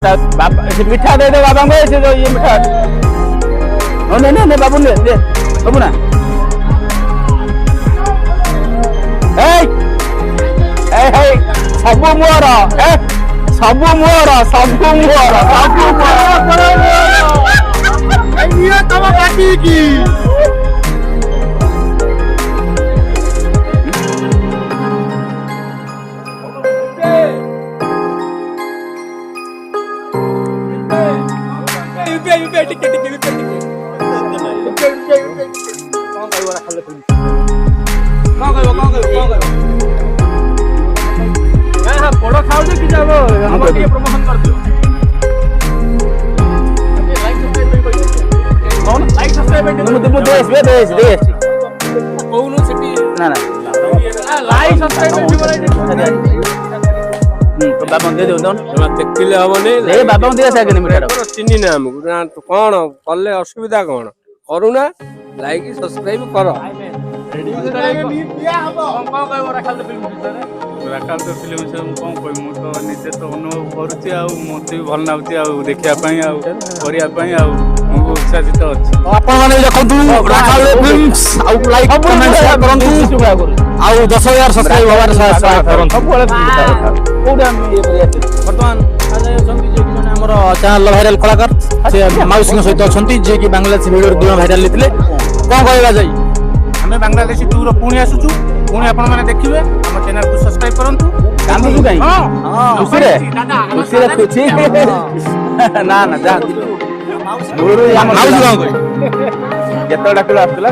मिठा दे दे बाबा को जो ये मिठा नहीं बाबू ने दे बाबू ना सबू मोर सबू मोर सबू मोर तम काटी की बड़ खाऊ कि प्रमोशन कर दियो लाइक सब्सक्राइब बाबा दे दो देखिले हमनी बाबा दे सके चिन्ह ना हमको कौन कले असुविधा कौन करूना लाइक सब्सक्राइब कर राखाल तो फिल्म से कौन कह तो निजे तो अनुभव करुच्ची मत भी भल लगुच देखापी उत्साहित अच्छी आपने देखो Rakhal films like comment share करंतु आउ 10,000 सब्सक्राइब होबार सहायता करंतु वर्तमान हमर चैनल वायरल कलाकार से माउसी सहित अछंती जे कि बांग्लादेश वीडियो दिनो वायरल लेतिले कोन कहबा जाई हमें बांग्लादेशी टूर पुणी आसुचु पुणी आपण माने देखिबे हम चैनल को सब्सक्राइब करंतु कांदु काई खुशी रे खुशी ना ना जा गुरु माउसी गाँव कोई केतो डाकल आतला